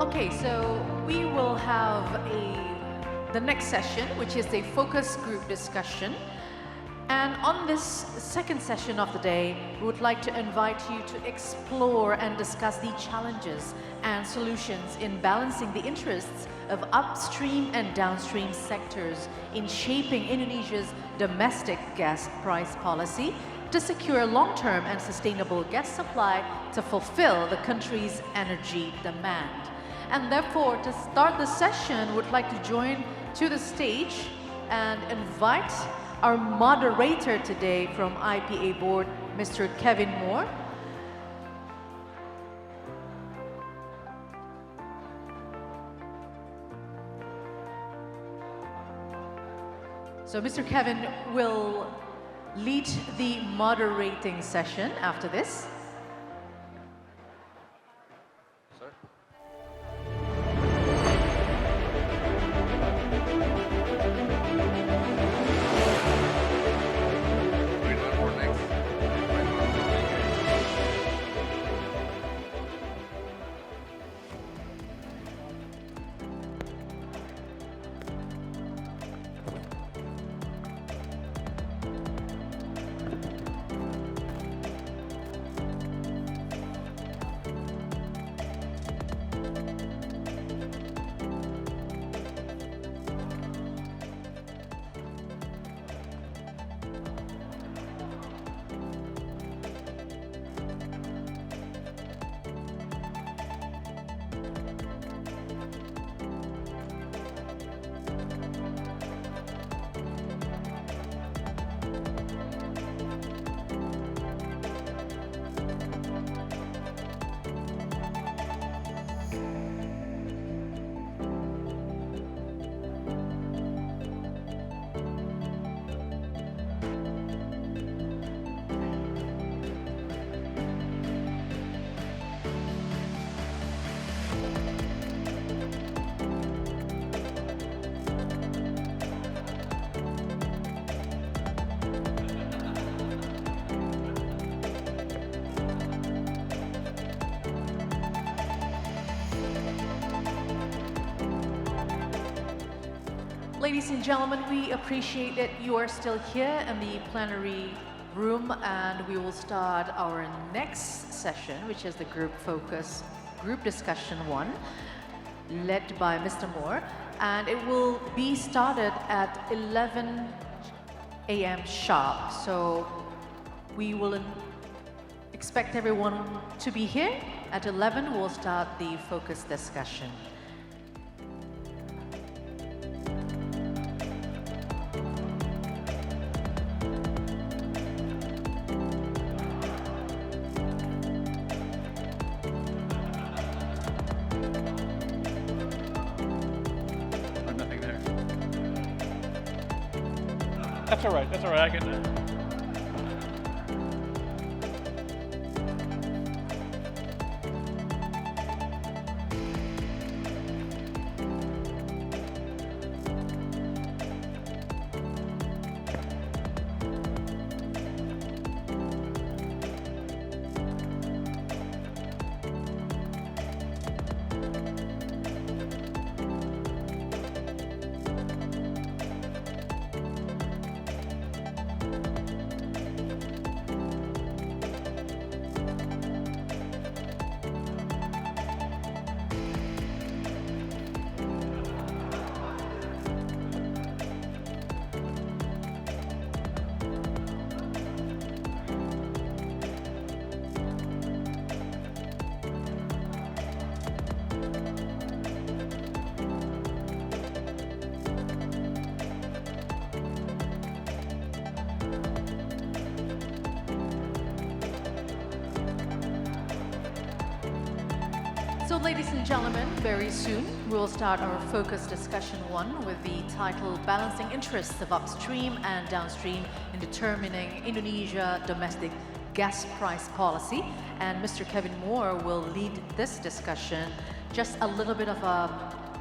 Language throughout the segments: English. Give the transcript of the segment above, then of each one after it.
Okay, so we will have the next session, which is a focus group discussion. And on this second session of the day, we would like to invite you to explore and discuss the challenges and solutions in balancing the interests of upstream and downstream sectors in shaping Indonesia's domestic gas price policy to secure long-term and sustainable gas supply to fulfill the country's energy demand. And therefore, to start the session, would like to join to the stage and invite our moderator today from IPA board, Mr. Kevin Moore. So Mr. Kevin will lead the moderating session after this. Ladies and gentlemen, we appreciate that you are still here in the plenary room, and we will start our next session, which is the group discussion 1, led by Mr. Moore, and it will be started at 11 a.m. sharp. So we will expect everyone to be here. At 11, we'll start the focus discussion. That's all right, I can... So ladies and gentlemen, very soon we'll start our focus discussion 1 with the title Balancing Interests of Upstream and Downstream in Determining Indonesia Domestic Gas Price Policy. And Mr. Kevin Moore will lead this discussion. Just a little bit of a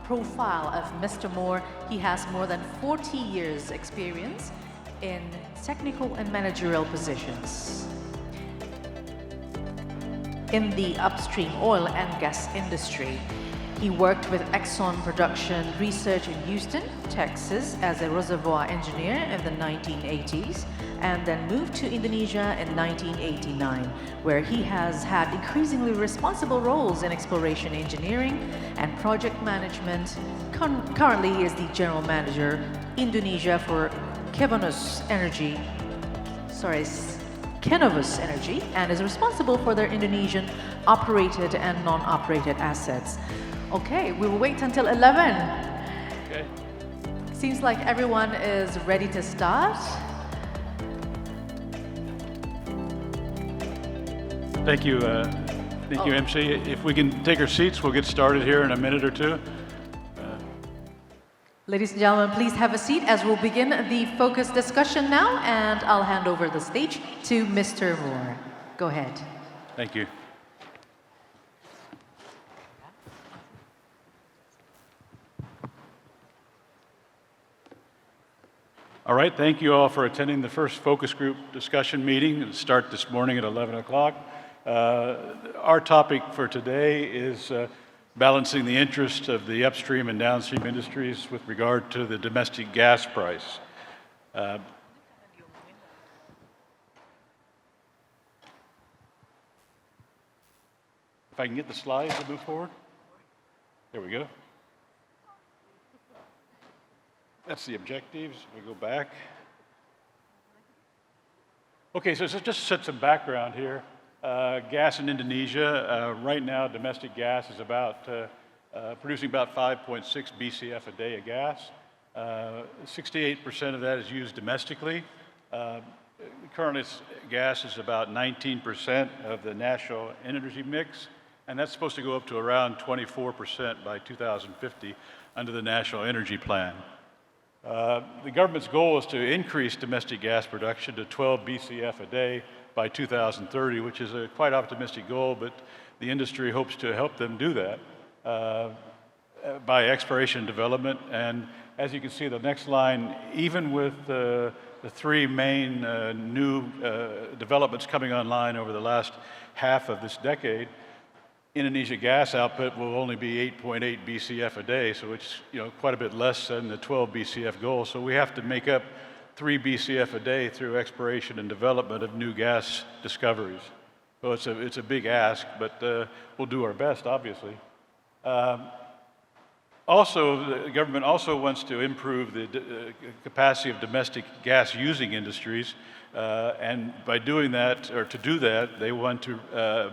profile of Mr. Moore. He has more than 40 years experience in technical and managerial positions in the upstream oil and gas industry. He worked with Exxon Production Research in Houston, Texas as a reservoir engineer in the 1980s, and then moved to Indonesia in 1989, where he has had increasingly responsible roles in exploration engineering and project management. Currently, he is the general manager Indonesia for Kenovus Energy, and is responsible for their Indonesian operated and non-operated assets. Okay, we will wait until 11. Okay. Seems like everyone is ready to start. Thank you, MC. If we can take our seats, we'll get started here in a minute or two. Ladies and gentlemen, please have a seat as we'll begin the focus discussion now, and I'll hand over the stage to Mr. Moore. Go ahead. Thank you. All right, thank you all for attending the first focus group discussion meeting. It'll start this morning at 11 o'clock. Our topic for today is balancing the interests of the upstream and downstream industries with regard to the domestic gas price. If I can get the slides to move forward. There we go. That's the objectives. We go back. Okay, so just to set some background here. Gas in Indonesia, right now domestic gas is about producing about 5.6 BCF a day of gas. 68% of that is used domestically. Currently gas is about 19% of the national energy mix, and that's supposed to go up to around 24% by 2050 under the National Energy Plan. The government's goal is to increase domestic gas production to 12 BCF a day by 2030, which is a quite optimistic goal, but the industry hopes to help them do that by exploration and development. And as you can see, the next line, even with the three main new developments coming online over the last half of this decade, Indonesia gas output will only be 8.8 BCF a day, so it's quite a bit less than the 12 BCF goal. So we have to make up 3 BCF a day through exploration and development of new gas discoveries. So it's a big ask, but we'll do our best, obviously. Also, the government also wants to improve the capacity of domestic gas-using industries, and by doing that, or to do that, they want to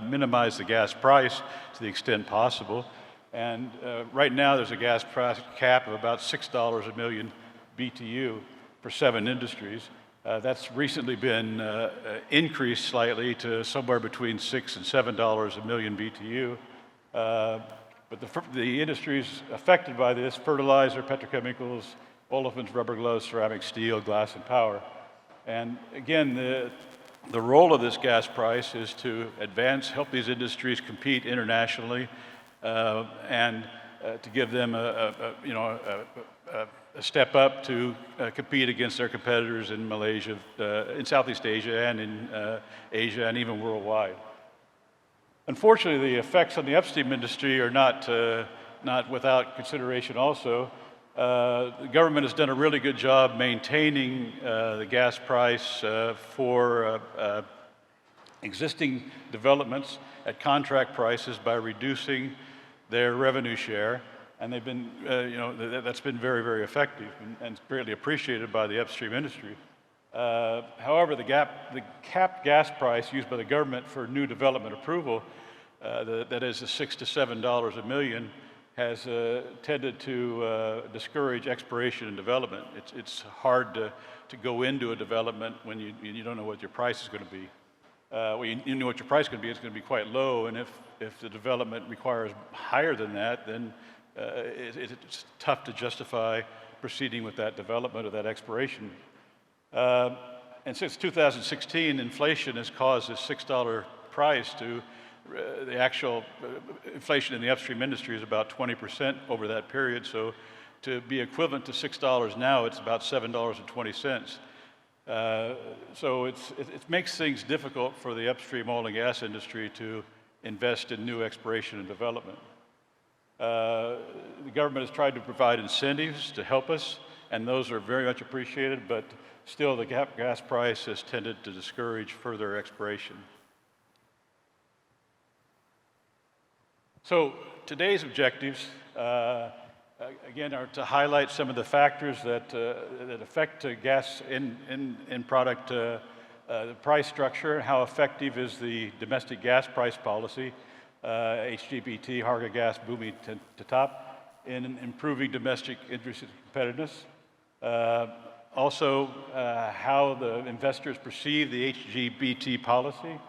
minimize the gas price to the extent possible. And right now, there's a gas price cap of about $6 a million BTU for 7 industries. That's recently been increased slightly to somewhere between $6 and $7 a million BTU. But the industries affected by this, fertilizer, petrochemicals, olefins, rubber gloves, ceramic, steel, glass, and power. And again, the role of this gas price is to help these industries compete internationally, and to give them a step up to compete against their competitors in Malaysia, in Southeast Asia, and in Asia, and even worldwide. Unfortunately, the effects on the upstream industry are not without consideration also. The government has done a really good job maintaining the gas price for existing developments at contract prices by reducing their revenue share, and they've been, that's been very, very effective and greatly appreciated by the upstream industry. However, the capped gas price used by the government for new development approval, that is the $6 to $7 a million, has tended to discourage exploration and development. It's hard to go into a development when you don't know what your price is going to be. Well, you know what your price is going to be. It's going to be quite low, and if the development requires higher than that, then it's tough to justify proceeding with that development or that exploration. And since 2016, inflation has caused this $6 price to the actual inflation in the upstream industry is about 20% over that period. So to be equivalent to $6 now, it's about $7.20. So it makes things difficult for the upstream oil and gas industry to invest in new exploration and development. The government has tried to provide incentives to help us, and those are very much appreciated, but still the gas price has tended to discourage further exploration. So today's objectives, again, are to highlight some of the factors that affect gas in product the price structure, how effective is the domestic gas price policy, HGBT, Harga Gas Bumi Tetap, in improving domestic interest competitiveness. Also, how the investors perceive the HGBT policy.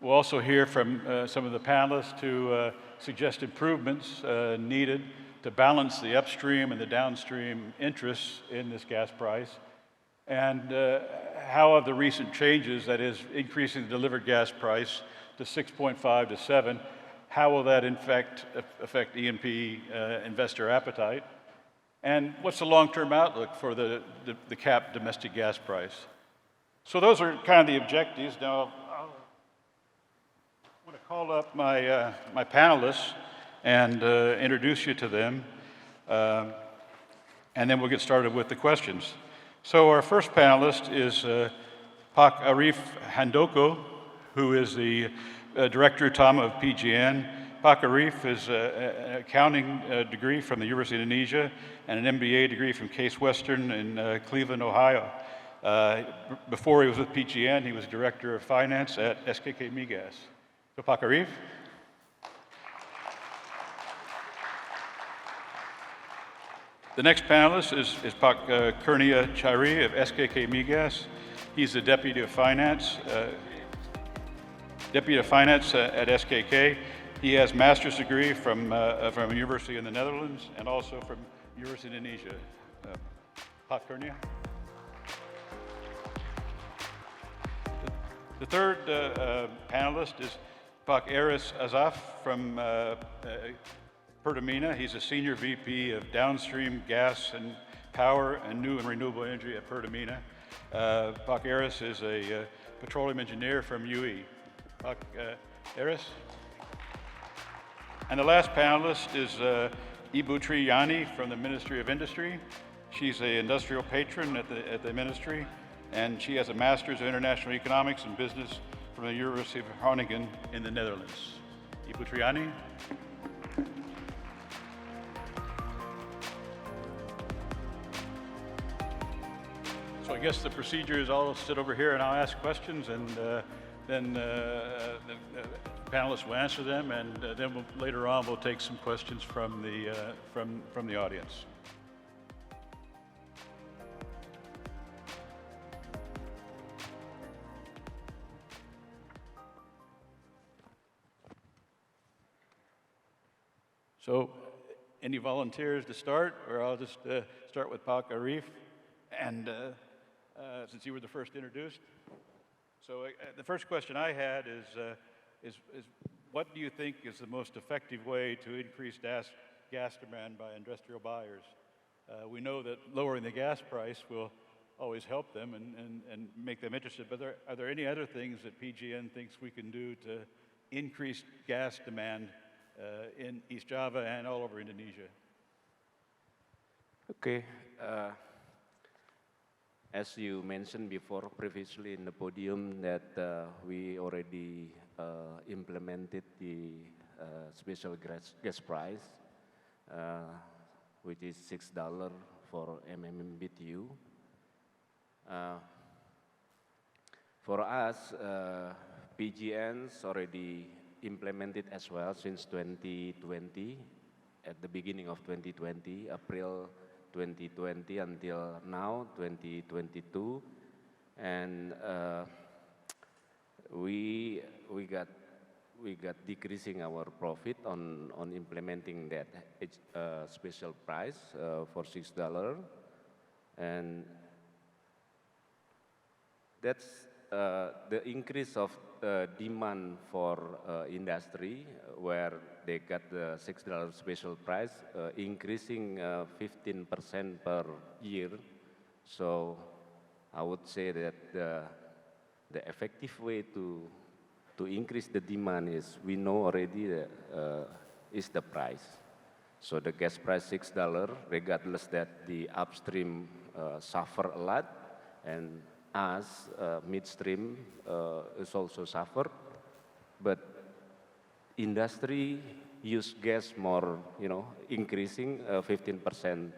We'll also hear from some of the panelists to suggest improvements needed to balance the upstream and the downstream interests in this gas price. And how have the recent changes, that is increasing the delivered gas price to 6.5 to 7, how will that in fact affect E&P investor appetite? And what's the long-term outlook for the capped domestic gas price? So those are kind of the objectives. Now, I want to call up my panelists and introduce you to them. And then we'll get started with the questions. So our first panelist is Pak Arief Handoko, who is the Director Utama of PGN. Pak Arief is an accounting degree from the University of Indonesia and an MBA degree from Case Western in Cleveland, Ohio. Before he was with PGN, he was Director of Finance at SKK Migas. So Pak Arief. The next panelist is Pak Kurnia Chairi of SKK Migas. He's the Deputy of Finance at SKK. He has a master's degree from a university in the Netherlands and also from University of Indonesia. Pak Kurnia. The third panelist is Pak Aris Azof from Pertamina. He's a Senior VP of Downstream Gas and Power and New and Renewable Energy at Pertamina. Pak Aris is a petroleum engineer from UE. Pak Aris. And the last panelist is Ibu Triyani from the Ministry of Industry. She's an industrial patron at the ministry, and she has a Master's of International Economics and Business from the University of Groningen in the Netherlands. Ibu Triyani. So I guess the procedure is I'll sit over here and I'll ask questions, and then the panelists will answer them, and then later on we'll take some questions from the audience. So, any volunteers to start, or I'll just start with Pak Arief, and since you were the first introduced. So the first question I had is what do you think is the most effective way to increase gas demand by industrial buyers? We know that lowering the gas price will always help them and make them interested, but are there any other things that PGN thinks we can do to increase gas demand in East Java and all over Indonesia? Okay. As you mentioned before, previously in the podium, that we already implemented the special gas price, which is $6 for MMBTU. For us, PGN's already implemented as well since 2020, at the beginning of 2020, April 2020 until now, 2022, and we got decreasing our profit on implementing that special price for $6, and that's the increase of demand for industry, where they got the $6 special price, increasing 15% per year. So I would say that the effective way to increase the demand is, we know already that is the price. So the gas price $6, regardless that the upstream suffer a lot, and us midstream is also suffer, but industry use gas more, increasing 15%.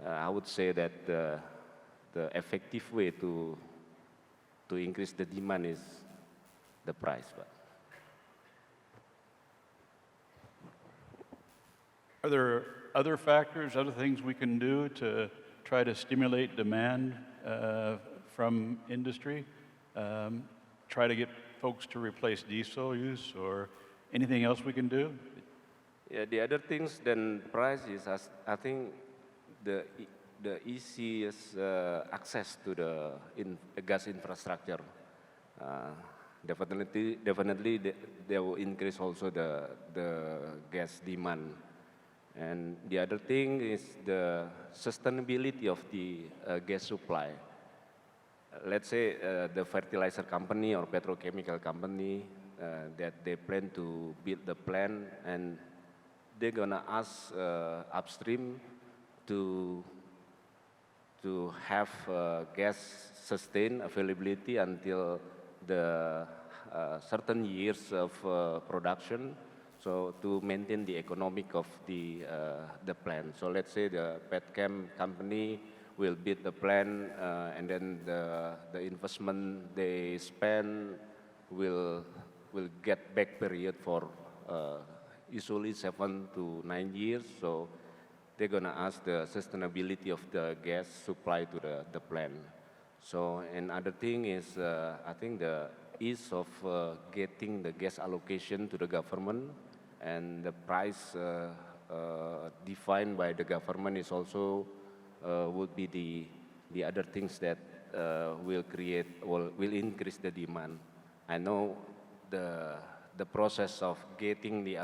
I would say that the effective way to increase the demand is the price. But Are there other factors, other things we can do to try to stimulate demand from industry? Try to get folks to replace diesel use, or anything else we can do? yeah, the other things than price is, I think, the easiest access to the gas infrastructure. Definitely, they will increase also the gas demand. And the other thing is the sustainability of the gas supply. Let's say the fertilizer company or petrochemical company that they plan to build the plant, and they're gonna ask upstream to have gas sustained availability until the certain years of production. So to maintain the economic of the plant. So let's say the petchem company will build the plant, and then the investment they spend will get back period for usually 7 to 9 years. So they're gonna ask the sustainability of the gas supply to the plant. So another thing is, I think the ease of getting the gas allocation to the government, and the price defined by the government is also would be the other things that will increase the demand. I know the process of getting the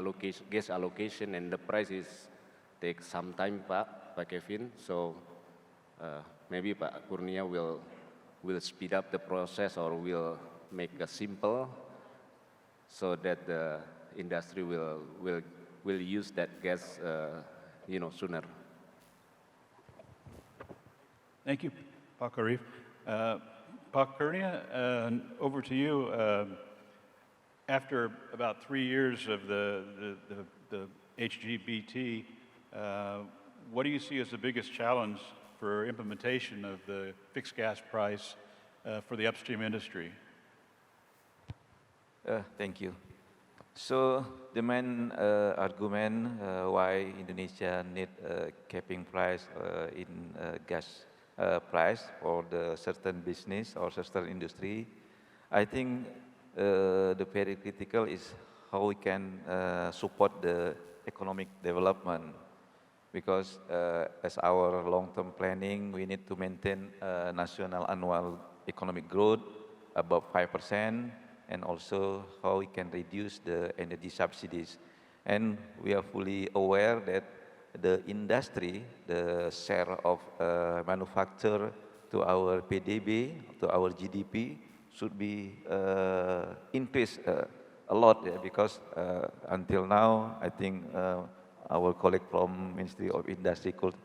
gas allocation and the prices take some time, Pak Kevin. So maybe Pak Kurnia will speed up the process, or will make it simple, so that the industry will use that gas, sooner. Thank you, Pak Arief. Pak Kurnia, over to you. After about 3 years of the HGBT, what do you see as the biggest challenge for implementation of the fixed gas price for the upstream industry? Thank you. So the main argument why Indonesia need a capping price in gas price for the certain business or certain industry, I think the very critical is how we can support the economic development, because as our long-term planning, we need to maintain national annual economic growth above 5%, and also how we can reduce the energy subsidies. And we are fully aware that the industry, the share of manufacture to our PDB, to our GDP, should be increased a lot, because until now, I think our colleague from Ministry of Industry could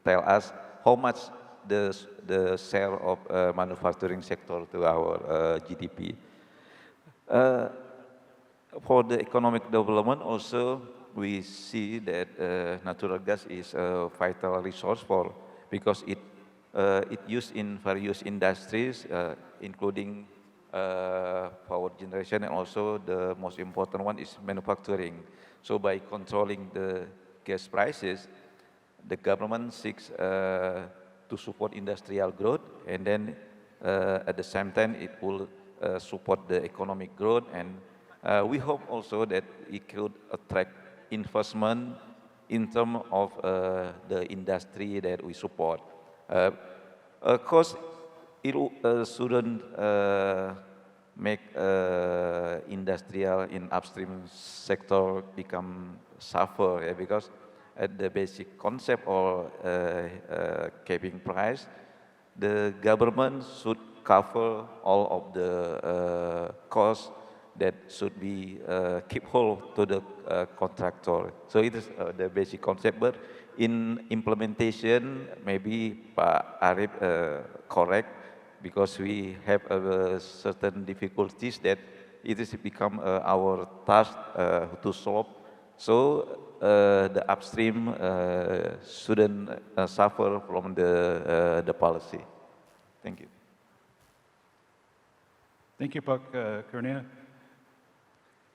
tell us how much the share of manufacturing sector to our GDP. For the economic development also, we see that natural gas is a vital resource because it used in various industries, including power generation, and also the most important one is manufacturing. So by controlling the gas prices, the government seeks to support industrial growth, and then at the same time it will support the economic growth, and we hope also that it could attract investment in terms of the industry that we support. Of course, it shouldn't make industrial in upstream sector become suffer, because at the basic concept or capping price, the government should cover all of the costs that should be keep hold to the contractor. So it is the basic concept, but in implementation, maybe Pak Arief correct, because we have certain difficulties that it is become our task to solve. So the upstream shouldn't suffer from the policy. Thank you. Thank you, Pak Kurnia.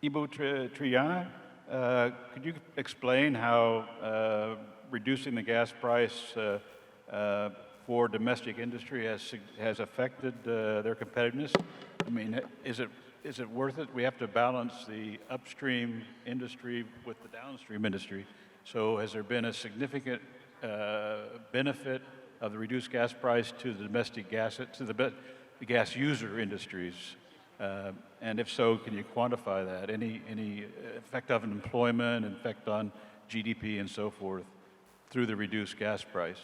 Ibu Triana, could you explain how reducing the gas price for domestic industry has affected their competitiveness? I mean, is it worth it? We have to balance the upstream industry with the downstream industry. So has there been a significant benefit of the reduced gas price to the domestic gas, to the gas user industries? And if so, can you quantify that? Any effect of employment, effect on GDP and so forth through the reduced gas price?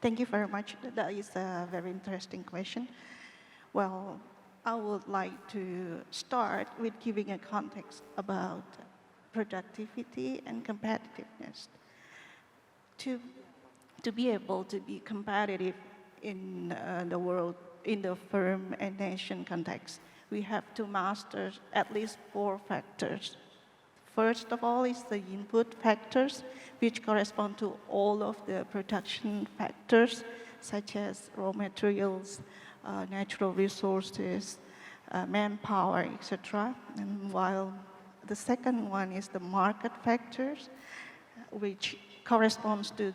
Thank you very much. That is a very interesting question. Well, I would like to start with giving a context about productivity and competitiveness. To be able to be competitive in the world, in the firm and nation context, we have to master at least 4 factors. First of all is the input factors, which correspond to all of the production factors, such as raw materials, natural resources, manpower, etc. And while the second one is the market factors, which corresponds to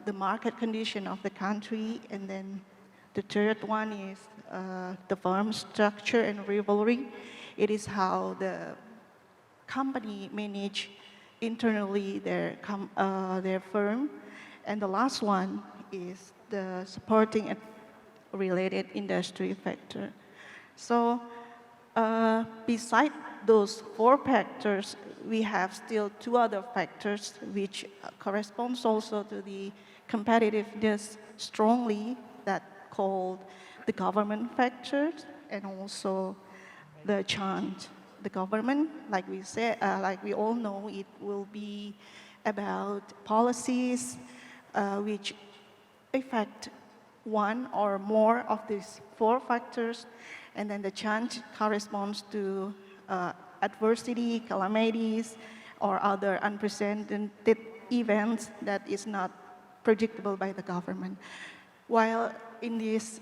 the market condition of the country. And then the third one is the firm structure and rivalry. It is how the company manage internally their firm. And the last one is the supporting and related industry factor. So beside those 4 factors, we have still 2 other factors which corresponds also to the competitiveness strongly, that called the government factors and also the chance. The government, like we said, like we all know, it will be about policies which affect one or more of these 4 factors, and then the chance corresponds to adversity, calamities, or other unprecedented events that is not predictable by the government. While in this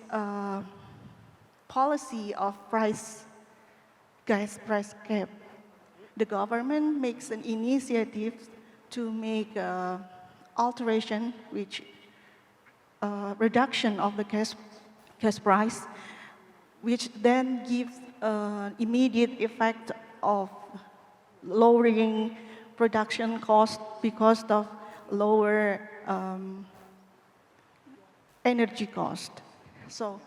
policy of gas price cap, the government makes an initiative to make alteration, which reduction of the gas price, which then gives immediate effect of lowering production cost because of lower energy cost. So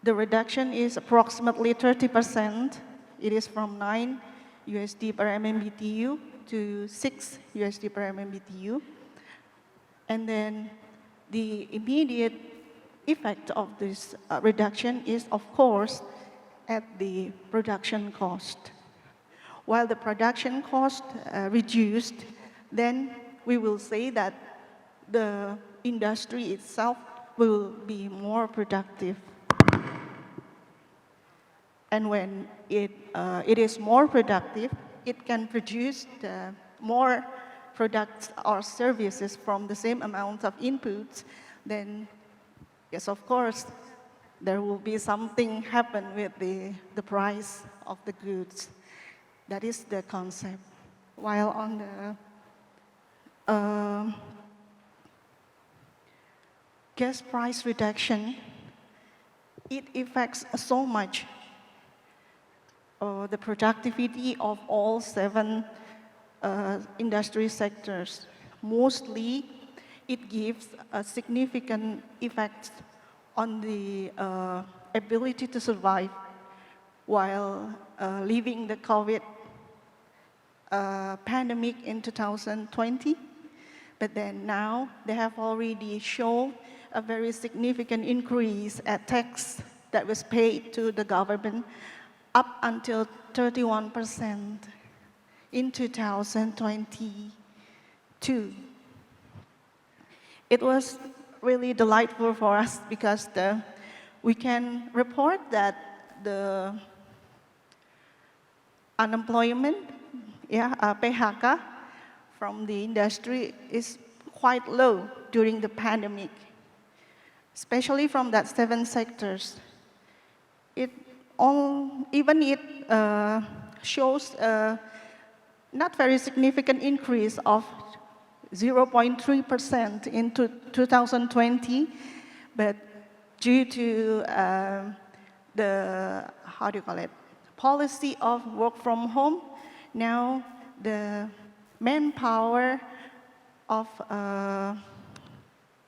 the reduction is approximately 30%. It is from 9 USD per MMBTU to 6 USD per MMBTU. And then the immediate effect of this reduction is, of course, at the production cost. While the production cost reduced, then we will say that the industry itself will be more productive. And when it is more productive, it can produce more products or services from the same amount of inputs, then yes, of course, there will be something happen with the price of the goods. That is the concept. While on the gas price reduction, it affects so much the productivity of all 7 industry sectors. Mostly, it gives a significant effect on the ability to survive while leaving the COVID pandemic in 2020. But then now, they have already shown a very significant increase at tax that was paid to the government up until 31% in 2022. It was really delightful for us because we can report that the unemployment, PHK, from the industry is quite low during the pandemic, especially from that 7 sectors. Even it shows a not very significant increase of 0.3% in 2020, but due to the, policy of work from home, now the manpower of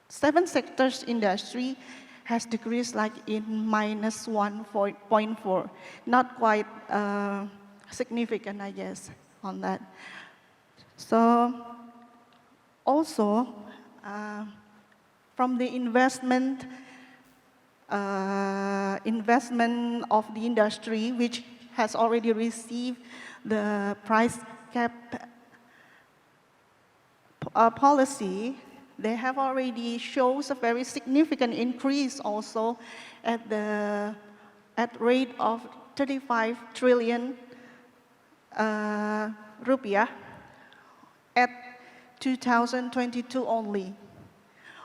7 sectors industry has decreased like in -1.4, not quite significant, I guess, on that. So also, from the investment of the industry, which has already received the price cap policy, they have already shows a very significant increase also at rate of 35 trillion rupiah at 2022 only,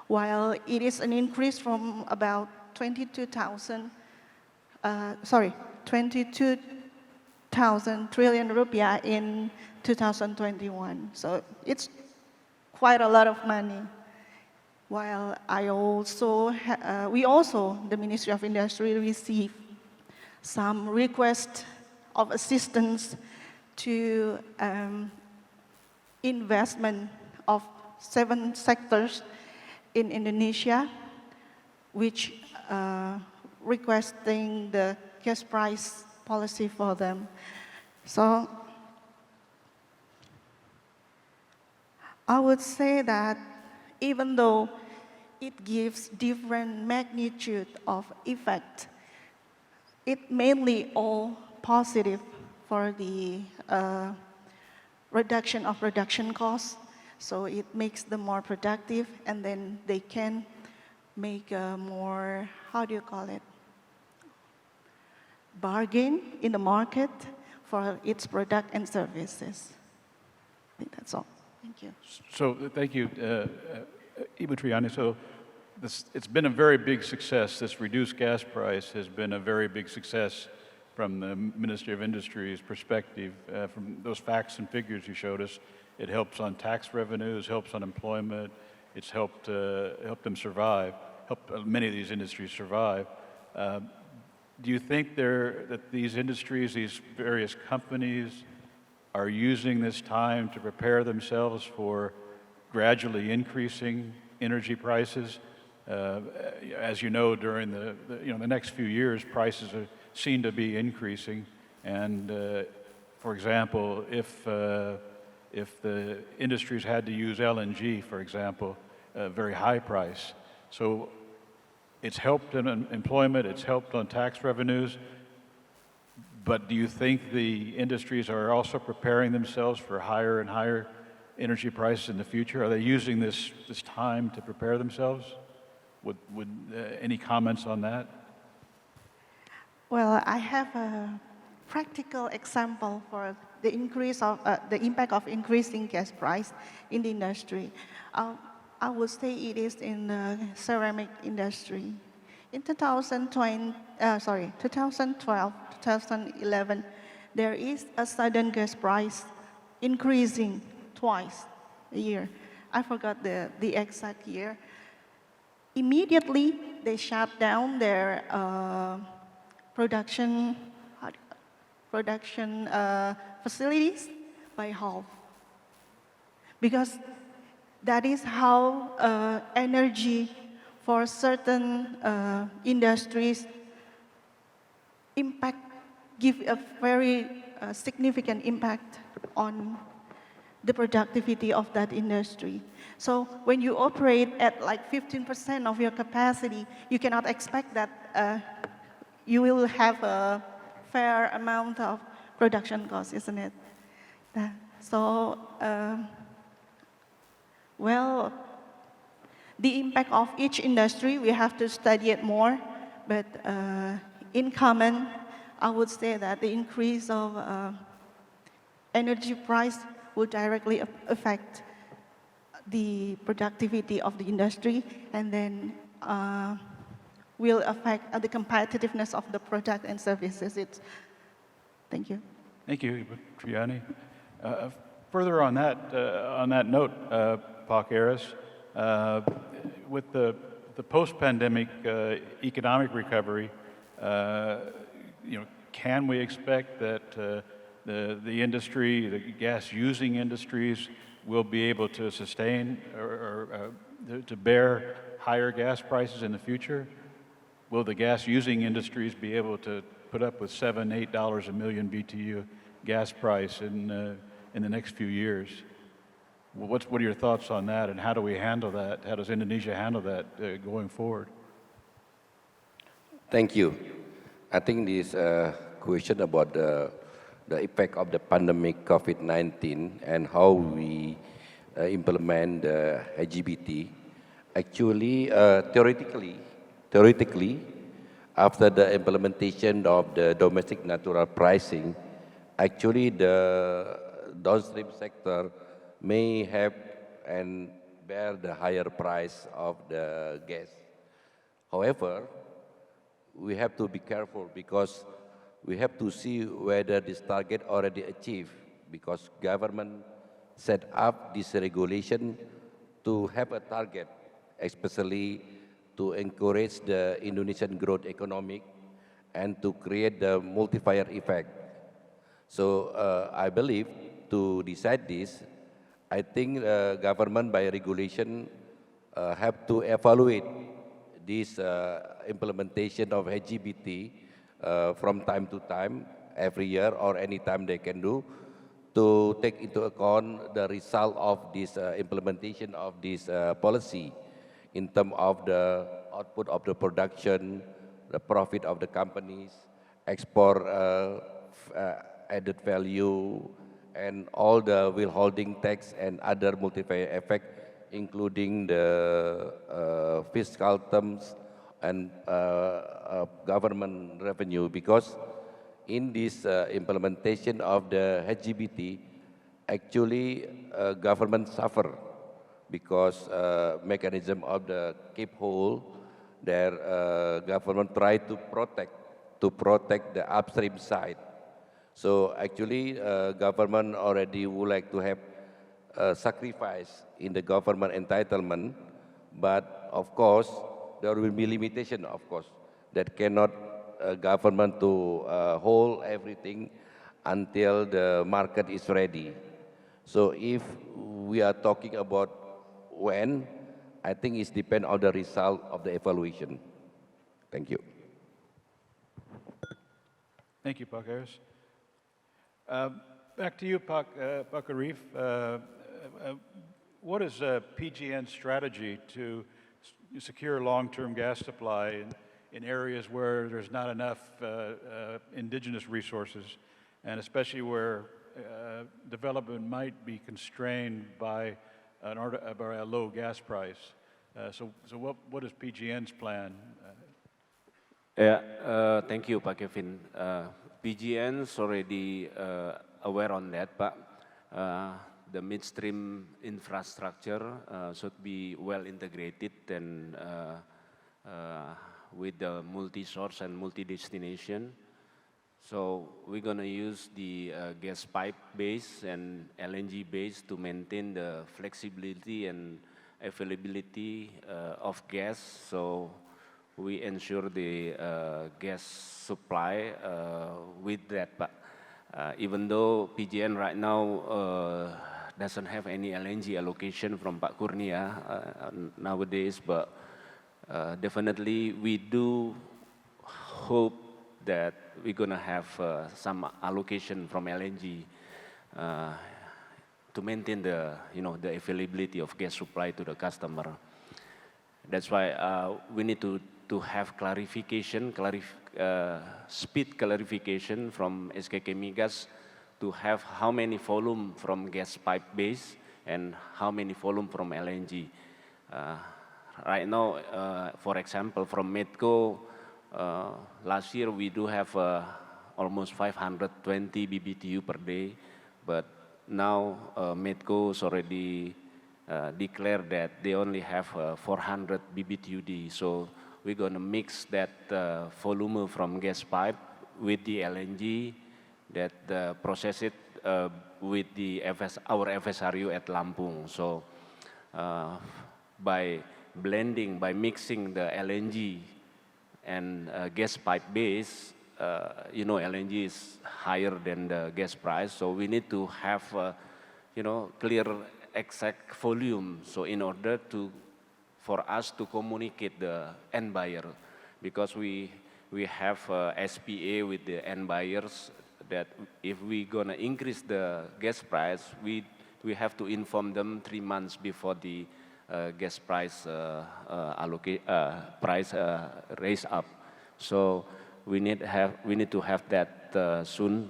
while it is an increase from about 22,000 trillion rupiah in 2021. So it's quite a lot of money. While we also, the Ministry of Industry, received some request of assistance to investment of 7 sectors in Indonesia, which requesting the gas price policy for them. So I would say that even though it gives different magnitude of effect, it mainly all positive for the reduction of production costs. So it makes them more productive, and then they can make a more, bargain in the market for its product and services. I think that's all. Thank you. So thank you, Ibu Triani. So it's been a very big success. This reduced gas price has been a very big success from the Ministry of Industry's perspective. From those facts and figures you showed us, it helps on tax revenues, helps on employment. It's helped them survive, helped many of these industries survive. Do you think that these industries, these various companies, are using this time to prepare themselves for gradually increasing energy prices? As you know, during the next few years, prices are seen to be increasing. And for example, if the industries had to use LNG, for example, a very high price, so it's helped in employment, it's helped on tax revenues. But do you think the industries are also preparing themselves for higher and higher energy prices in the future? Are they using this time to prepare themselves? Would any comments on that? Well, I have a practical example for the increase of the impact of increasing gas price in the industry. I would say it is in the ceramic industry. In 2012, 2011, there is a sudden gas price increasing twice a year. I forgot the exact year. Immediately, they shut down their production facilities by half, because that is how energy for certain industries give a very significant impact on the productivity of that industry. So when you operate at like 15% of your capacity, you cannot expect that you will have a fair amount of production costs, isn't it? So, well, the impact of each industry, we have to study it more, but in common, I would say that the increase of energy price will directly affect the productivity of the industry, and then will affect the competitiveness of the product and services. Thank you. Thank you, Triani. Further on that note, Pak Aris, with the post-pandemic economic recovery, can we expect that the industry, the gas-using industries, will be able to sustain or to bear higher gas prices in the future? Will the gas-using industries be able to put up with $7, $8 a million BTU gas price in the next few years? What are your thoughts on that, and how do we handle that? How does Indonesia handle that going forward? Thank you. I think this question about the effect of the pandemic COVID-19 and how we implement the LGBT, actually, theoretically, after the implementation of the domestic natural pricing, actually the downstream sector may have and bear the higher price of the gas. However, we have to be careful because we have to see whether this target already achieved, because government set up this regulation to have a target, especially to encourage the Indonesian growth economic and to create the multiplier effect. So I believe to decide this, I think government by regulation have to evaluate this implementation of LGBT from time to time, every year or any time they can do, to take into account the result of this implementation of this policy in terms of the output of the production, the profit of the companies, export added value, and all the withholding tax and other multiplier effect, including the fiscal terms and government revenue. Because in this implementation of the LGBT, actually government suffer because mechanism of the keep whole, their government try to protect the upstream side. So actually government already would like to have sacrifice in the government entitlement, but of course there will be limitation, of course, that cannot government to hold everything until the market is ready. So if we are talking about when, I think it depends on the result of the evaluation. Thank you. Thank you, Pak Aris. Back to you, Pak Arief. What is PGN's strategy to secure long-term gas supply in areas where there's not enough indigenous resources, and especially where development might be constrained by a low gas price? So what is PGN's plan? Thank you, Pak Kevin. PGN's already aware on that, but the midstream infrastructure should be well integrated and with the multi-source and multi-destination. So we're going to use the gas pipe base and LNG base to maintain the flexibility and availability of gas. So we ensure the gas supply with that. But even though PGN right now doesn't have any LNG allocation from Pak Kurnia nowadays, but definitely we do hope that we're going to have some allocation from LNG to maintain the availability of gas supply to the customer. That's why we need to to have clarification, speed clarification from SKK Migas to have how many volume from gas pipe base and how many volume from LNG. Right now, for example, from Medco, last year we do have almost 520 BBTU per day, but now Medco's already declared that they only have 400 BBTUD. So we're going to mix that volume from gas pipe with the LNG that process it with the our FSRU at Lampung. So by blending, by mixing the LNG and gas pipe base, you know, LNG is higher than the gas price, so we need to have, you know, clear exact volume. So in order for us to communicate the end buyer, because we have SPA with the end buyers that if we gonna increase the gas price, we have to inform them 3 months before the gas price raise up. So we need to have that soon,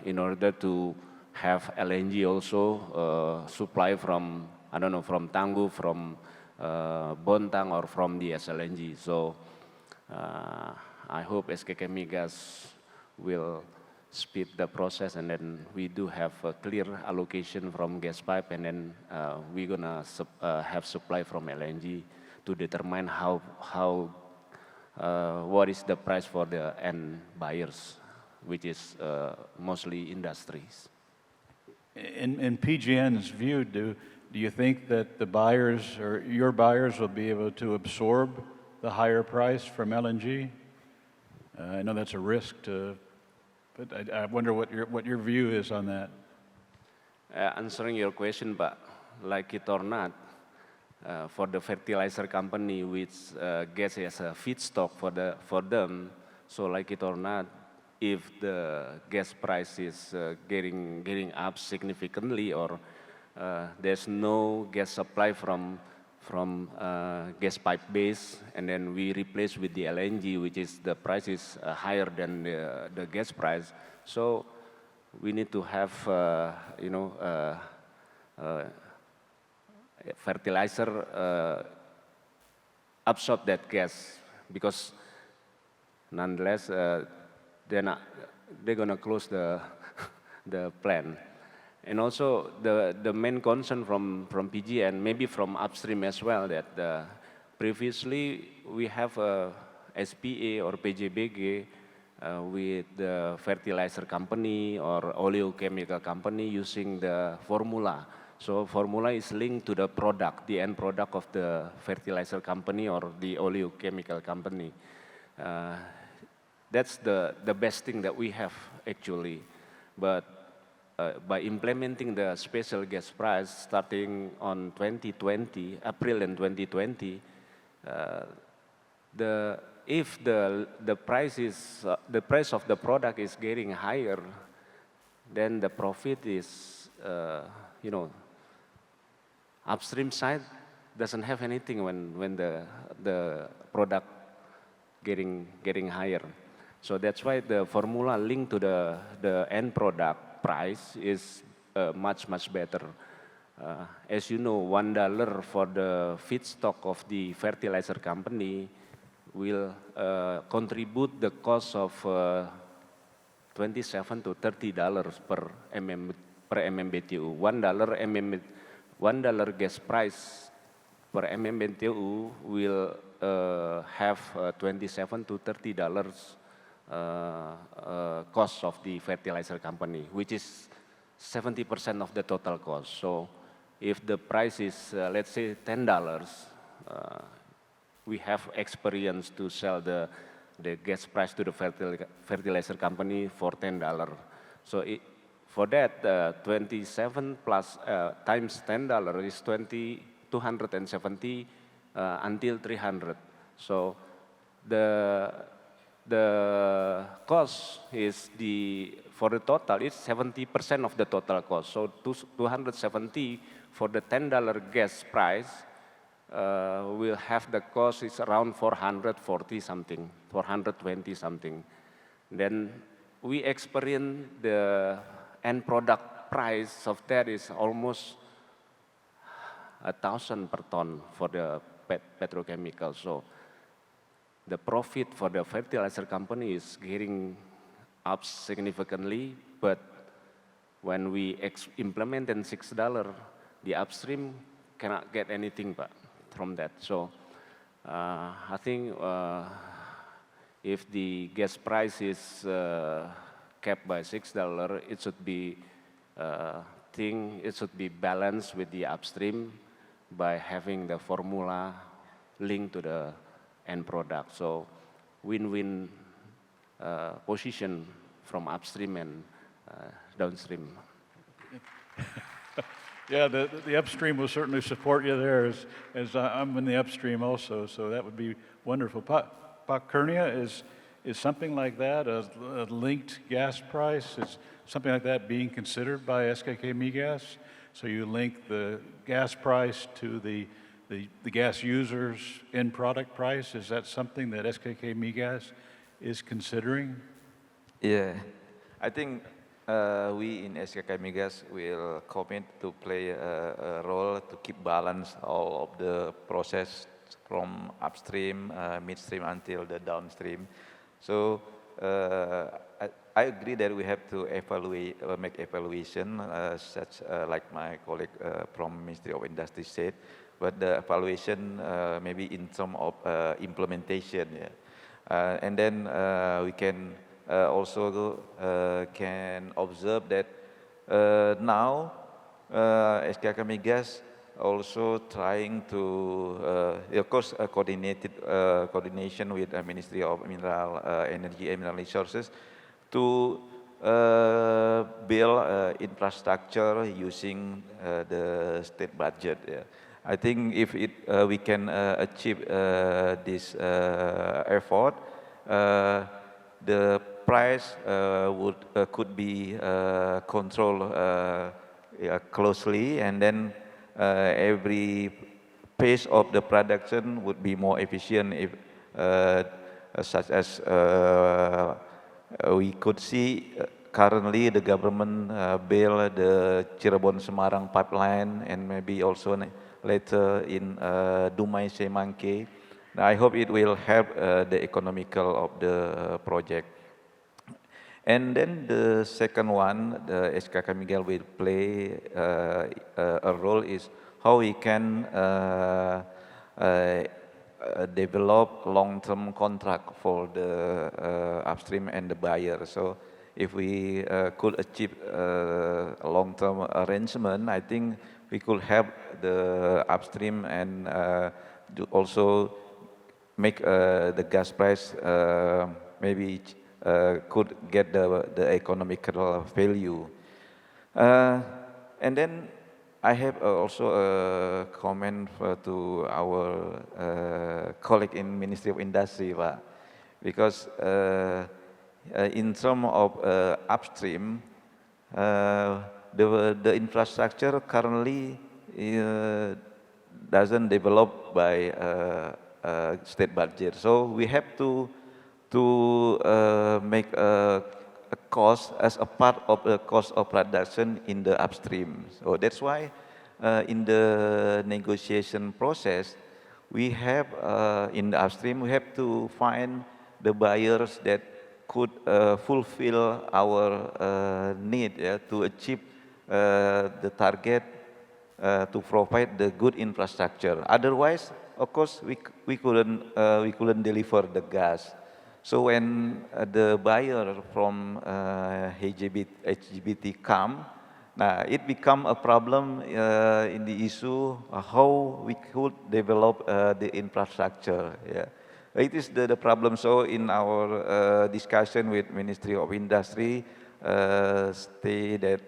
in order to have LNG also supply from, I don't know, from Tangguh, from Bontang, or from the SLNG. So I hope SKK Migas will speed the process, and then we do have a clear allocation from gas pipe, and then we're gonna have supply from LNG to determine what is the price for the end buyers, which is mostly industries. In PGN's view, do you think that the buyers or your buyers will be able to absorb the higher price from LNG? I know that's a risk but I wonder what your view is on that. Answering your question, but like it or not, for the fertilizer company which gas as a feedstock for them, so like it or not, if the gas price is getting up significantly, or there's no gas supply from gas pipe base, and then we replace with the LNG, which is the price is higher than the gas price. So we need to have, you know, fertilizer absorb that gas, because nonetheless they're gonna close the plant. And also the main concern from PGN, maybe from upstream as well, that previously we have a SPA or PJBG with the fertilizer company or oleochemical company using the formula. So formula is linked to the product, the end product of the fertilizer company or the oleochemical company. That's the best thing that we have actually. But by implementing the special gas price starting on 2020, April in 2020, if the price of the product is getting higher, then the profit is, you know, upstream side doesn't have anything when the product getting higher. So that's why the formula linked to the end product price is much better. As you know, $1 for the feedstock of the fertilizer company will contribute the cost of $27 to $30 per MMBTU. $1 gas price per MMBTU will have $27 to $30 cost of the fertilizer company, which is 70% of the total cost. So if the price is, let's say, $10, we have experience to sell the gas price to the fertilizer company for $10. So for that, 27 plus times $10 is 270 until 300. So the cost is for the total, it's 70% of the total cost. So 270 for the $10 gas price will have the cost is around 440 something, 420 something. Then we experience the end product price of that is almost 1,000 per ton for the petrochemical. So the profit for the fertilizer company is getting up significantly, but when we implement in $6, the upstream cannot get anything but from that. So I think if the gas price is capped by $6, it should be it should be balanced with the upstream by having the formula linked to the end product. So win-win position from upstream and downstream. Yeah, the upstream will certainly support you there, as I'm in the upstream also, so that would be wonderful. Kurnia, is something like that, a linked gas price, is something like that being considered by SKK Migas? So you link the gas price to the gas user's end product price? Is that something that SKK Migas is considering? Yeah, I think we in SKK Migas will commit to play a role to keep balance all of the process from upstream, midstream until the downstream. So I agree that we have to evaluate, make evaluation, such like my colleague from Ministry of Industry said, but the evaluation maybe in terms of implementation. Yeah. And then we can also can observe that now SKK Migas also trying to, of course, coordination with the Ministry of Mineral Energy and Mineral Resources to build infrastructure using the state budget. Yeah. I think if we can achieve this effort, the price could be controlled closely, and then every pace of the production would be more efficient if, such as we could see currently the government build the Cirebon-Semarang pipeline, and maybe also later in Dumai Semangke. I hope it will help the economical of the project. And then the second one, the SKK Migas will play a role is how we can develop long-term contract for the upstream and the buyer. So if we could achieve a long-term arrangement, I think we could help the upstream and also make the gas price maybe could get the economical value. And then I have also a comment to our colleague in Ministry of Industry, because in terms of upstream, the infrastructure currently doesn't develop by state budget. So we have to make a cost as a part of the cost of production in the upstream. So that's why in the negotiation process, we have in the upstream, we have to find the buyers that could fulfill our need to achieve the target to provide the good infrastructure. Otherwise, of course, we couldn't deliver the gas. So when the buyer from HGBT come, it become a problem in the issue how we could develop the infrastructure. Yeah. It is the problem. So in our discussion with Ministry of Industry, say that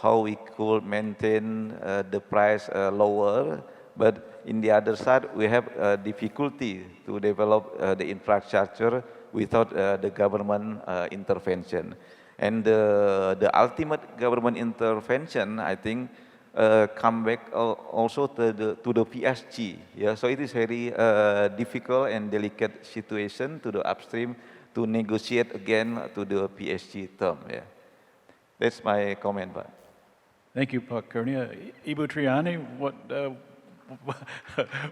how we could maintain the price lower, but in the other side, we have difficulty to develop the infrastructure without the government intervention. And the ultimate government intervention, I think, come back also to the PSG. Yeah, so it is very difficult and delicate situation to the upstream to negotiate again to the PSG term. Yeah, that's my comment, Pak. Thank you, Pak Kurnia. Ibu Triani,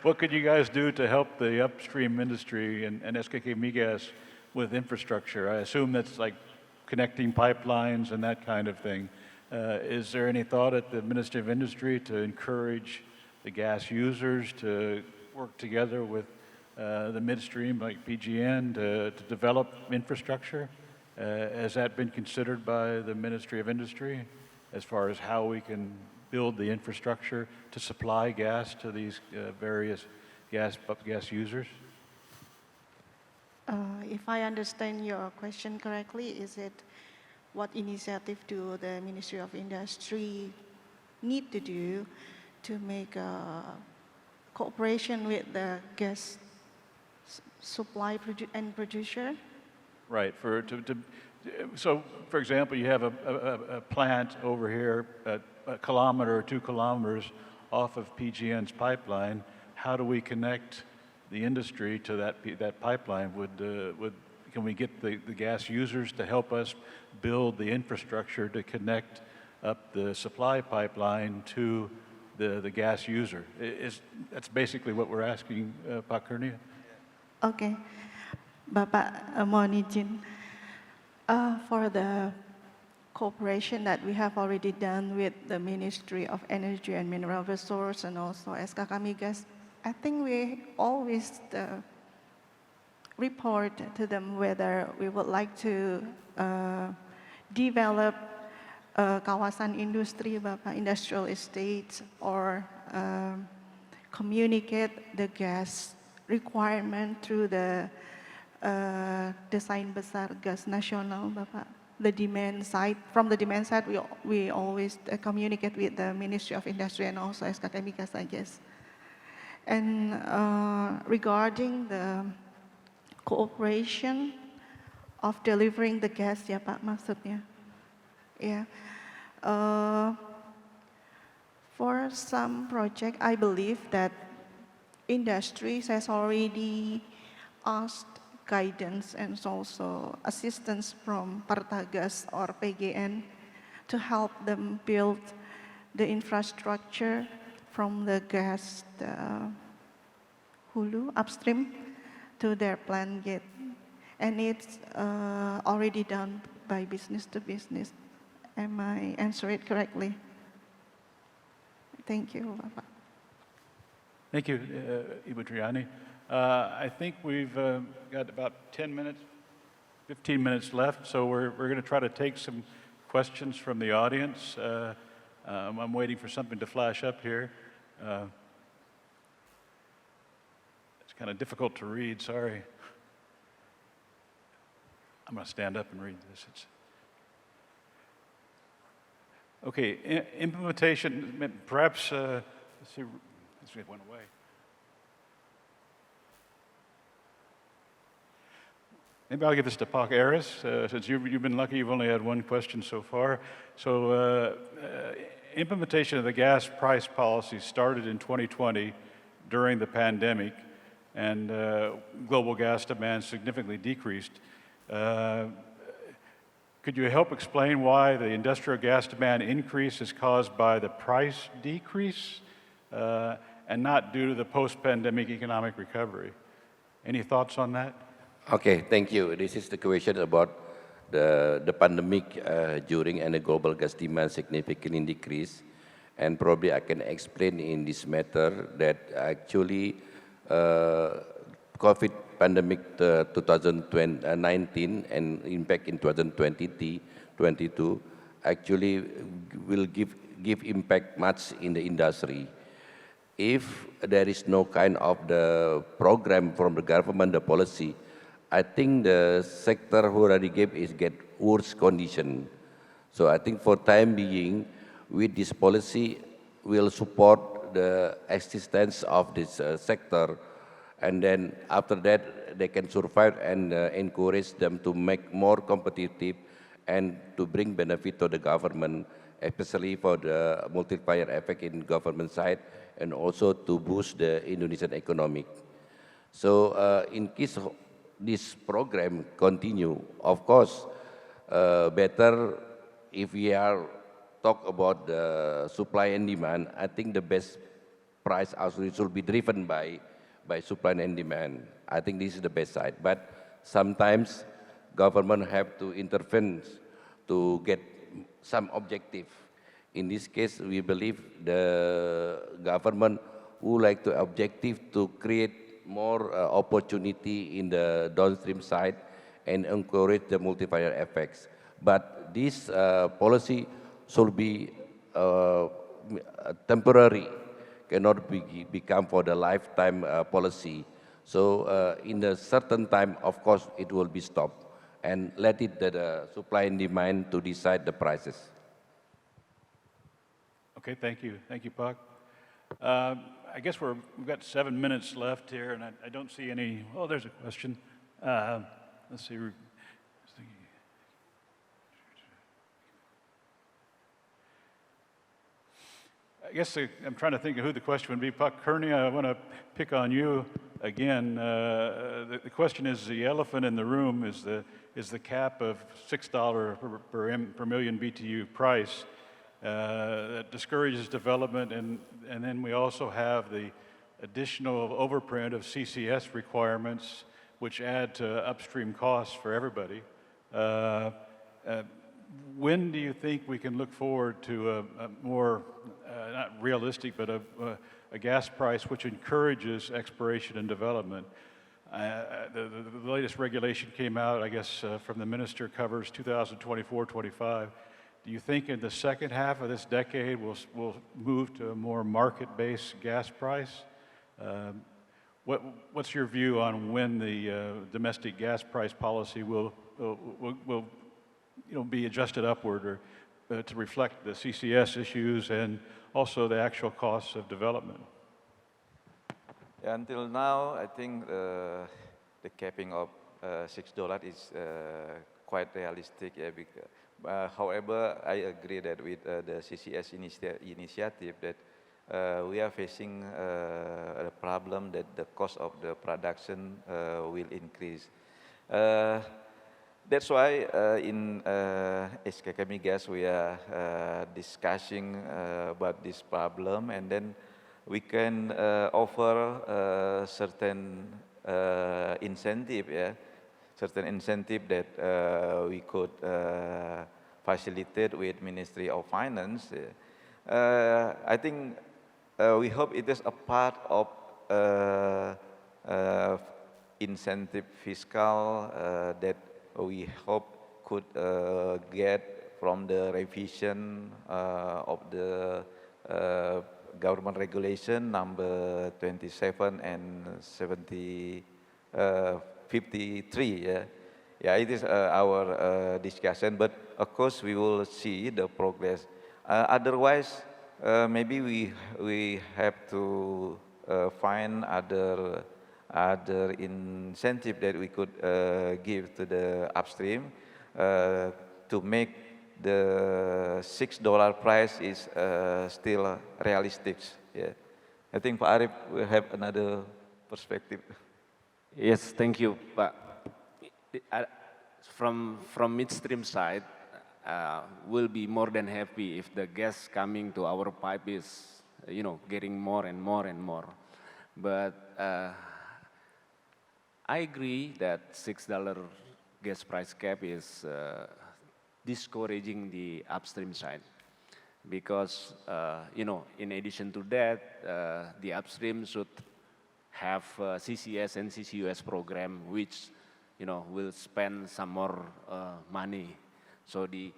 what could you guys do to help the upstream industry and SKK Migas with infrastructure? I assume that's like connecting pipelines and that kind of thing. Is there any thought at the Ministry of Industry to encourage the gas users to work together with the midstream like PGN to develop infrastructure? Has that been considered by the Ministry of Industry as far as how we can build the infrastructure to supply gas to these various gas users? If I understand your question correctly, is it what initiative do the Ministry of Industry need to do to make a cooperation with the gas supply and producer? Right. So, for example, you have a plant over here a kilometer or 2 kilometers off of PGN's pipeline. How do we connect the industry to that pipeline? Can we get the gas users to help us build the infrastructure to connect up the supply pipeline to the gas user? That's basically what we're asking, Pak Kurnia. Okay. Bapak mohon izin, for the cooperation that we have already done with the Ministry of Energy and Mineral Resource and also SKK Migas, I think we always report to them whether we would like to develop kawasan industri, Bapak, industrial estates, or communicate the gas requirement through the desain besar gas nasional, Bapak. The demand side, from the demand side, we always communicate with the Ministry of Industry and also SKK Migas, I guess. And regarding the cooperation of delivering the gas, ya Pak, maksudnya. Yeah. For some project, I believe that industries has already asked guidance and also assistance from Pertagas or PGN to help them build the infrastructure from the gas hulu, upstream, to their plant gate. And it's already done by business to business. Am I answering it correctly? Thank you, Bapak. Thank you, Ibu Triani. I think we've got about 10 minutes, 15 minutes left, so we're going to try to take some questions from the audience. I'm waiting for something to flash up here. It's kind of difficult to read, sorry. I'm going to stand up and read this. Okay, implementation, perhaps, let's see, it went away. Maybe I'll give this to Pak Aris, since you've been lucky, you've only had one question so far. So implementation of the gas price policy started in 2020 during the pandemic, and global gas demand significantly decreased. Could you help explain why the industrial gas demand increase is caused by the price decrease and not due to the post-pandemic economic recovery? Any thoughts on that? Okay, thank you. This is the question about the pandemic during and the global gas demand significantly decreased. And probably I can explain in this matter that actually COVID pandemic 2019 and impact in 2022 actually will give impact much in the industry. If there is no kind of the program from the government, the policy, I think the sector who already gave is get worse condition. So I think for time being, with this policy, will support the existence of this sector, and then after that, they can survive and encourage them to make more competitive and to bring benefit to the government especially for the multiplier effect in government side and also to boost the Indonesian economic. So in case this program continue, of course, better if we are talk about the supply and demand, I think the best price also should be driven by supply and demand. I think this is the best side. But sometimes government have to intervene to get some objective. In this case, we believe the government would like to objective to create more opportunity in the downstream side and encourage the multiplier effects. But this policy should be temporary, cannot become for the lifetime policy. So in a certain time, of course, it will be stopped and let it the supply and demand to decide the prices. Okay, thank you. Thank you, Pak. I guess we've got 7 minutes left here, and I don't see any. Oh, there's a question. Let's see. I guess I'm trying to think of who the question would be. Pak Kurnia, I want to pick on you again. The question is: the elephant in the room is the cap of $6 per million BTU price. That discourages development, and then we also have the additional overprint of CCS requirements, which add to upstream costs for everybody. When do you think we can look forward to a more, not realistic, but a gas price which encourages exploration and development? The latest regulation came out, I guess, from the minister, covers 2024-25. Do you think in the second half of this decade we'll move to a more market-based gas price? What's your view on when the domestic gas price policy will be adjusted upward or to reflect the CCS issues and also the actual costs of development? Yeah, until now, I think the capping of $6 is quite realistic. Yeah, however, I agree that with the CCS initiative that we are facing a problem that the cost of the production will increase. That's why in SKK Migas we are discussing about this problem, and then we can offer certain incentive, certain incentive that we could facilitate with Ministry of Finance. I think we hope it is a part of incentive fiscal that we hope could get from the revision of the government regulation number 27 and 53. Yeah, it is our discussion, but of course we will see the progress. Otherwise, maybe we have to find other incentive that we could give to the upstream to make the $6 price is still realistic. Yeah, I think Pak Arief will have another perspective. Yes, thank you, Pak. From midstream side, we'll be more than happy if the gas coming to our pipe is, getting more and more and more. But I agree that $6 gas price cap is discouraging the upstream side, because in addition to that, the upstream should have CCS and CCUS program, which will spend some more money. So the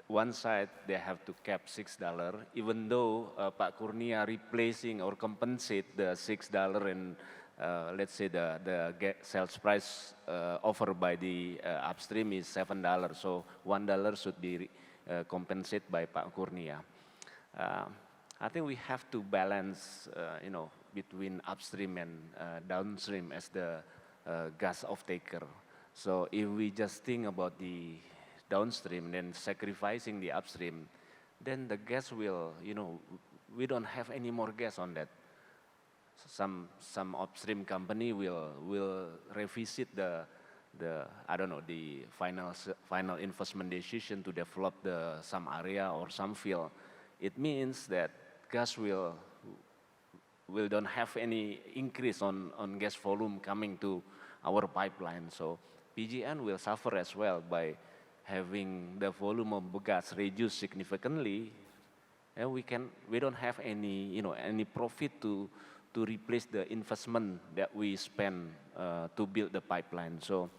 one side they have to cap $6, even though Pak Kurnia replacing or compensate the $6 and let's say the sales price offered by the upstream is $7, so $1 should be compensated by Pak Kurnia. I think we have to balance, between upstream and downstream as the gas off-taker. So if we just think about the downstream, then sacrificing the upstream, then the gas will, we don't have any more gas on that. Some upstream company will revisit the I don't know, the final investment decision to develop some area or some field. It means that gas will don't have any increase on gas volume coming to our pipeline. So PGN will suffer as well by having the volume of gas reduced significantly, and we don't have any any profit to replace the investment that we spend to build the pipeline. So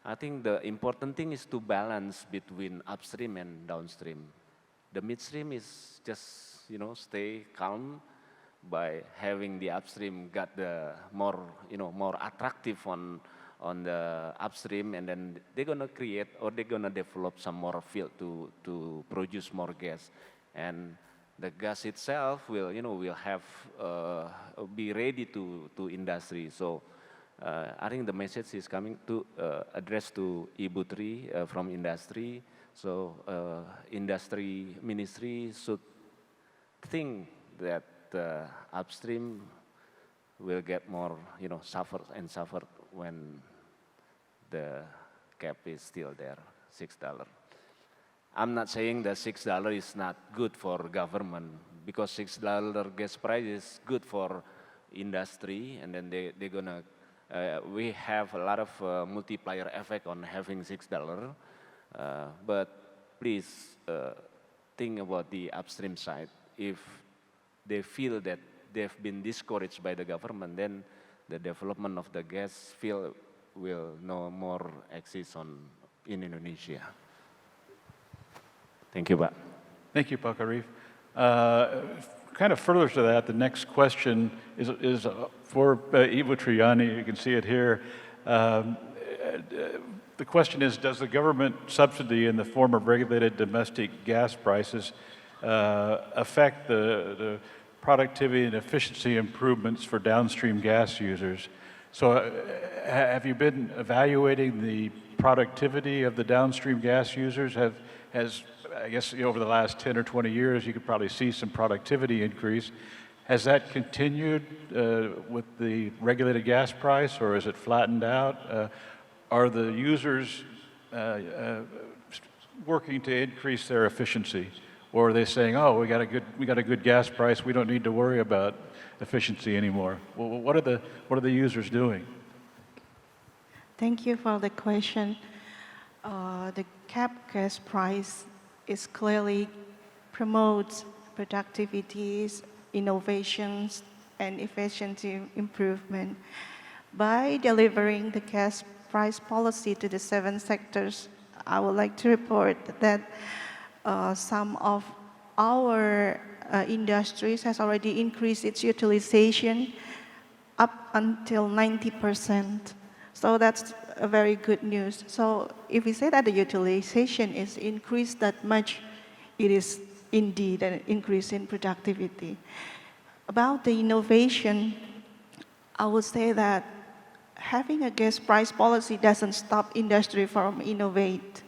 I think the important thing is to balance between upstream and downstream. The midstream is just stay calm by having the upstream got the more more attractive on the upstream, and then they're gonna create or they're gonna develop some more field to produce more gas, and the gas itself will will have be ready to industry. So I think the message is coming to address to Ibu Tri from industry. So industry ministry should think that the upstream will get more suffer when the cap is still there, $6. I'm not saying that $6 is not good for government, because $6 gas price is good for industry, and then they're gonna, we have a lot of multiplier effect on having $6, but please think about the upstream side. If they feel that they've been discouraged by the government, then the development of the gas field will no more exist in Indonesia. Thank you, Pak. Thank you, Pak Arief. Kind of further to that, the next question is for Ibu Triani. You can see it here. The question is, does the government subsidy in the form of regulated domestic gas prices affect the productivity and efficiency improvements for downstream gas users? So have you been evaluating the productivity of the downstream gas users? I guess over the last 10 or 20 years, you could probably see some productivity increase. Has that continued with the regulated gas price, or is it flattened out? Are the users working to increase their efficiency, or are they saying, "Oh, we got a good gas price. We don't need to worry about efficiency anymore"? Well, what are the users doing? Thank you for the question. The cap gas price is clearly promotes productivities, innovations, and efficiency improvement. By delivering the gas price policy to the 7 sectors, I would like to report that some of our industries has already increased its utilization up until 90%. So that's a very good news. So if we say that the utilization is increased that much, it is indeed an increase in productivity. About the innovation, I would say that having a gas price policy doesn't stop industry from innovate.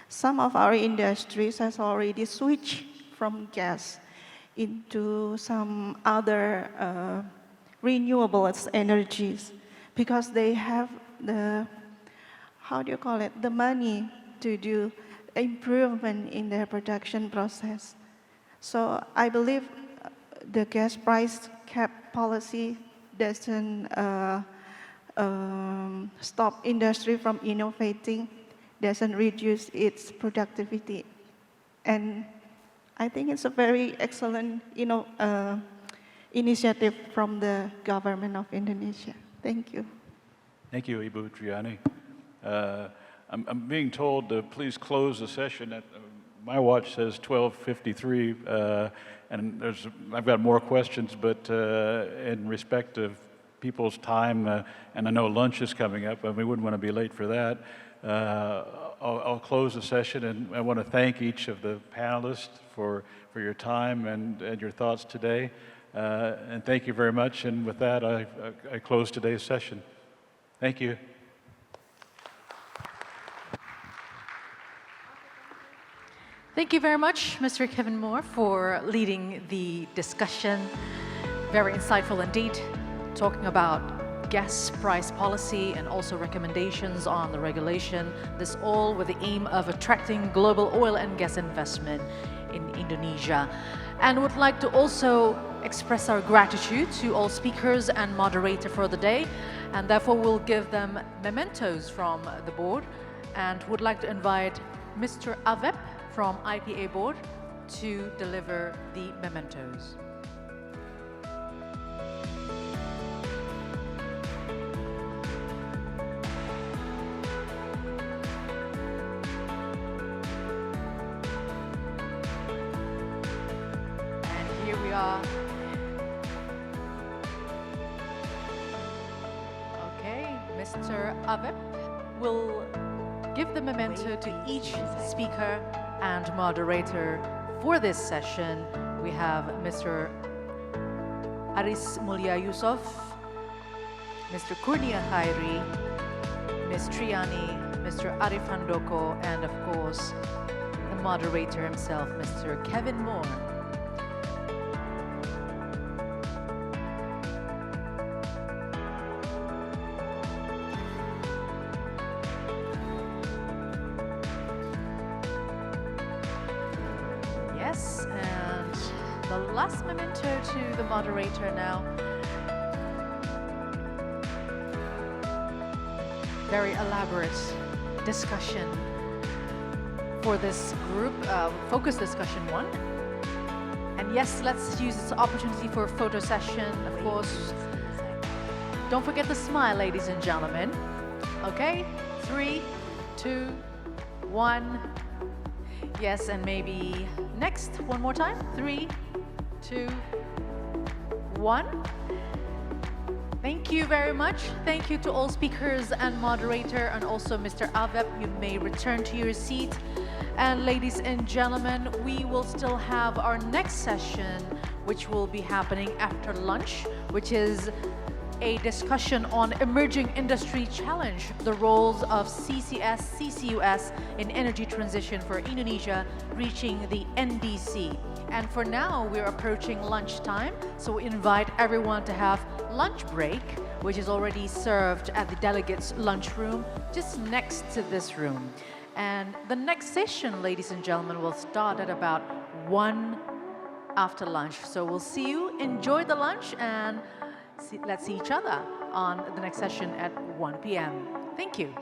Some of our industries has already switched from gas into some other renewable energies, because they have the, the money to do improvement in their production process. So I believe the gas price cap policy doesn't stop industry from innovating, doesn't reduce its productivity. And I think it's a very excellent initiative from the government of Indonesia. Thank you. Thank you, Ibu Triani. I'm being told to please close the session. My watch says 12:53, and I've got more questions, but in respect of people's time, and I know lunch is coming up, and we wouldn't want to be late for that, I'll close the session, and I want to thank each of the panelists for your time and your thoughts today. And thank you very much, and with that, I close today's session. Thank you. Thank you very much, Mr. Kevin Moore, for leading the discussion. Very insightful indeed, talking about gas price policy and also recommendations on the regulation. This all with the aim of attracting global oil and gas investment in Indonesia. And would like to also express our gratitude to all speakers and moderator for the day. And therefore we'll give them mementos from the board, and would like to invite Mr. Azof from IPA board to deliver the mementos. And here we are. Okay, Mr. Azof will give the memento to each speaker and moderator for this session. We have Mr. Aris Mulya Yusuf, Mr. Kurnia Chairi, Ms. Triani, Mr. Arief Handoko, and of course, the moderator himself, Mr. Kevin Moore. Yes, and the last memento to the moderator now. Very elaborate discussion for this group, focus discussion 1. And yes, let's use this opportunity for a photo session, of course. Don't forget to smile, ladies and gentlemen. Okay, 3, 2, 1. Yes, and maybe next, one more time. 3, 2, 1. Thank you very much. Thank you to all speakers and moderator, and also Mr. Azof. You may return to your seat. And ladies and gentlemen, we will still have our next session, which will be happening after lunch, which is a discussion on emerging industry challenge, the roles of CCS, CCUS in energy transition for Indonesia, reaching the NDC. And for now, we're approaching lunchtime, so we invite everyone to have lunch break, which is already served at the delegates' lunchroom, just next to this room. And the next session, ladies and gentlemen, will start at about 1 after lunch. So we'll see you, enjoy the lunch, and let's see each other on the next session at 1 p.m. Thank you.